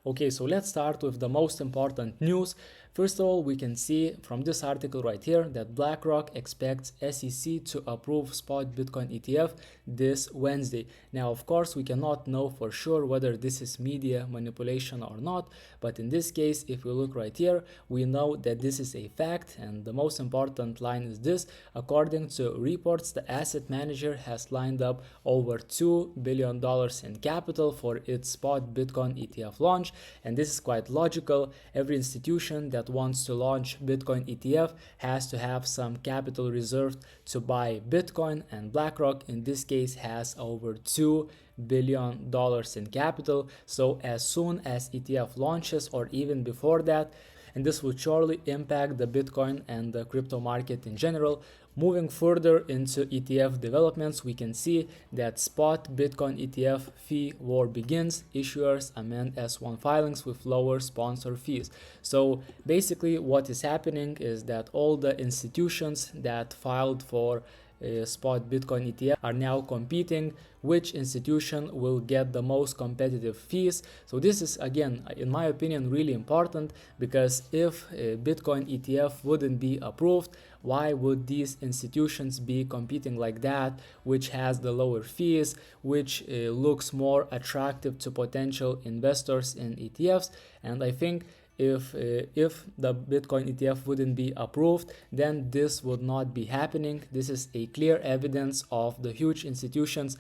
Okay, so let's start with the most important news. First of all, we can see from this article right here that BlackRock expects SEC to approve spot Bitcoin ETF this Wednesday. Now, of course, we cannot know for sure whether this is media manipulation or not, but in this case, if we look right here, we know that this is a fact, and the most important line is this. According to reports, the asset manager has lined up over $2 billion in capital for its spot Bitcoin ETF launch, and this is quite logical. Every institution that wants to launch Bitcoin ETF has to have some capital reserved to buy Bitcoin, and BlackRock in this case has over $2 billion in capital. So as soon as ETF launches, or even before that, and this will surely impact the Bitcoin and the crypto market in general. Moving further into ETF developments, we can see that spot Bitcoin ETF fee war begins. Issuers amend S1 filings with lower sponsor fees. So basically what is happening is that all the institutions that filed for spot Bitcoin ETF are now competing which institution will get the most competitive fees. So this is, again, in my opinion, really important, because if Bitcoin ETF wouldn't be approved, why would these institutions be competing like that, which has the lower fees, which looks more attractive to potential investors in ETFs? And I think if the Bitcoin ETF wouldn't be approved, then this would not be happening. This is a clear evidence of the huge institutions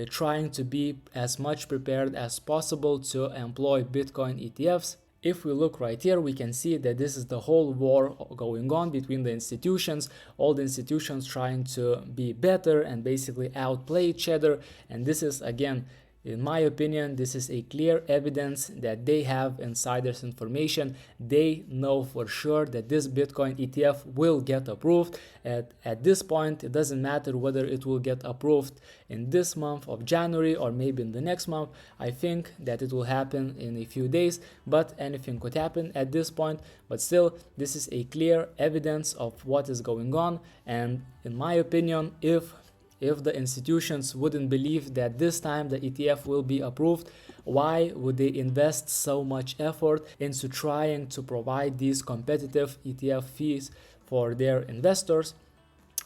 trying to be as much prepared as possible to employ Bitcoin ETFs. If we look right here, we can see that this is the whole war going on between the institutions, all the institutions trying to be better and basically outplay each other. And this is, again, in my opinion, this is a clear evidence that they have insiders information. They know for sure that this Bitcoin ETF will get approved. At this point, it doesn't matter whether it will get approved in this month of January or maybe in the next month. I think that it will happen in a few days, but anything could happen at this point. But still, this is a clear evidence of what is going on. And in my opinion, if the institutions wouldn't believe that this time the ETF will be approved, why would they invest so much effort into trying to provide these competitive ETF fees for their investors?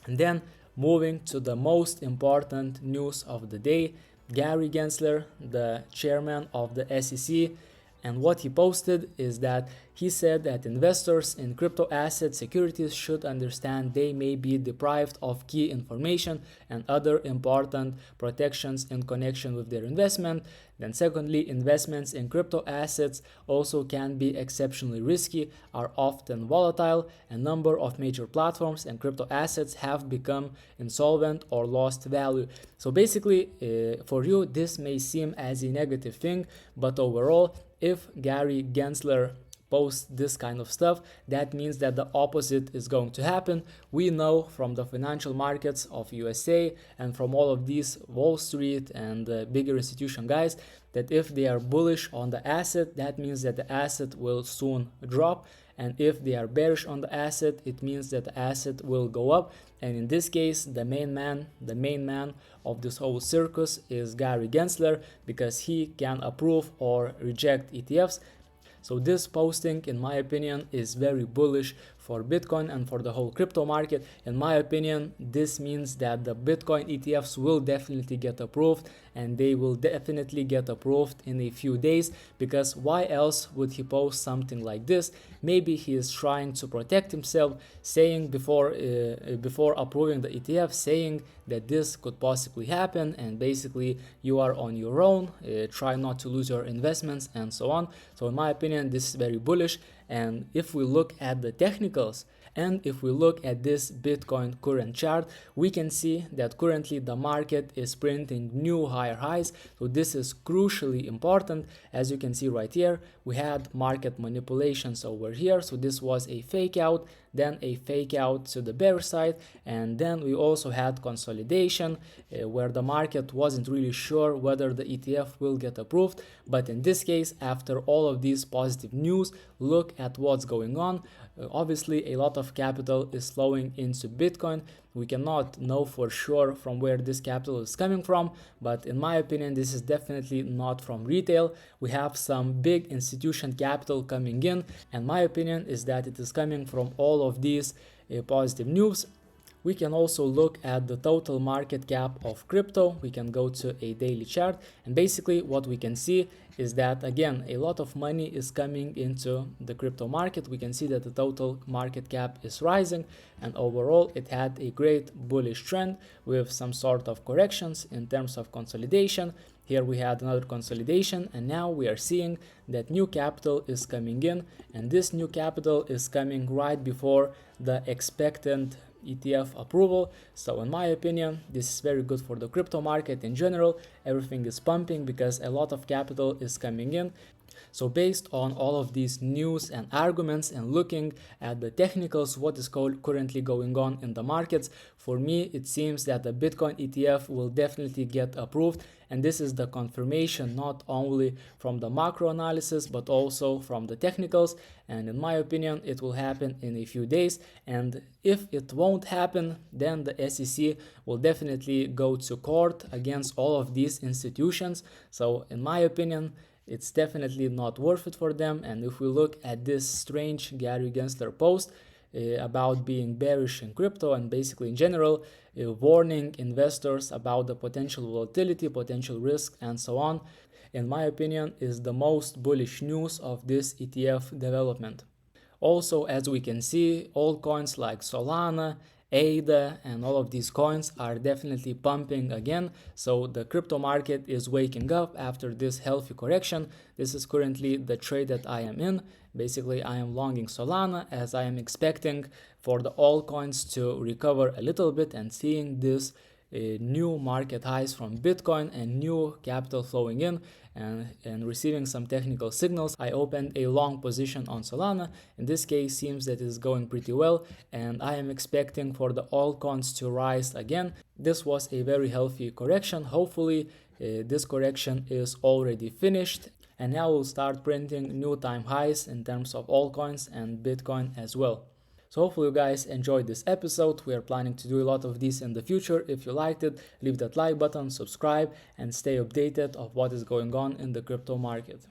And then moving to the most important news of the day, Gary Gensler, the chairman of the SEC, and what he posted is that he said that investors in crypto asset securities should understand they may be deprived of key information and other important protections in connection with their investment. Then secondly, investments in crypto assets also can be exceptionally risky, are often volatile. A number of major platforms and crypto assets have become insolvent or lost value. So basically, for you, this may seem as a negative thing, but overall, if Gary Gensler posts this kind of stuff, that means that the opposite is going to happen. We know from the financial markets of USA and from all of these Wall Street and bigger institution guys that if they are bullish on the asset, that means that the asset will soon drop. And if they are bearish on the asset, it means that the asset will go up. And in this case, the main man of this whole circus is Gary Gensler, because he can approve or reject ETFs. So this posting, in my opinion, is very bullish for Bitcoin and for the whole crypto market. In my opinion, this means that the Bitcoin ETFs will definitely get approved, and they will definitely get approved in a few days, because why else would he post something like this? Maybe he is trying to protect himself, saying before approving the ETF, saying that this could possibly happen, and basically you are on your own, try not to lose your investments and so on. So in my opinion, this is very bullish. And if we look at the technicals, and if we look at this Bitcoin current chart, we can see that currently the market is printing new higher highs. So this is crucially important. As you can see right here, we had market manipulations over here. So this was a fake out, then a fake out to the bear side, and then we also had consolidation where the market wasn't really sure whether the ETF will get approved. But in this case, after all of these positive news, look at what's going on. Obviously, a lot of capital is flowing into Bitcoin, We cannot know for sure from where this capital is coming from, but in my opinion, this is definitely not from retail. We have some big institution capital coming in, and my opinion is that it is coming from all of these positive news. We can also look at the total market cap of crypto. We can go to a daily chart, and basically what we can see is that, again, a lot of money is coming into the crypto market. We can see that the total market cap is rising, and overall it had a great bullish trend with some sort of corrections in terms of consolidation. Here we had another consolidation, and now we are seeing that new capital is coming in, and this new capital is coming right before the expected ETF approval. So in my opinion, this is very good for the crypto market in general. Everything is pumping because a lot of capital is coming in. So based on all of these news and arguments and looking at the technicals, what is currently going on in the markets, for me it seems that the Bitcoin ETF will definitely get approved, and this is the confirmation not only from the macro analysis but also from the technicals, and in my opinion it will happen in a few days. And if it won't happen, then the SEC will definitely go to court against all of these institutions. So in my opinion, it's definitely not worth it for them. And if we look at this strange Gary Gensler post about being bearish in crypto and basically in general warning investors about the potential volatility, potential risk, and so on, in my opinion is the most bullish news of this ETF development. Also, as we can see, altcoins like Solana, ADA, and all of these coins are definitely pumping again. So the crypto market is waking up after this healthy correction. This is currently the trade that I am in. Basically, I am longing Solana as I am expecting for the altcoins to recover a little bit and seeing this new market highs from Bitcoin and new capital flowing in and receiving some technical signals. I opened a long position on Solana. In this case, seems that it is going pretty well, and I am expecting for the altcoins to rise again. This was a very healthy correction. Hopefully this correction is already finished, and now we'll start printing new time highs in terms of altcoins and Bitcoin as well. So hopefully you guys enjoyed this episode. We are planning to do a lot of these in the future. If you liked it, leave that like button, subscribe, and stay updated of what is going on in the crypto market.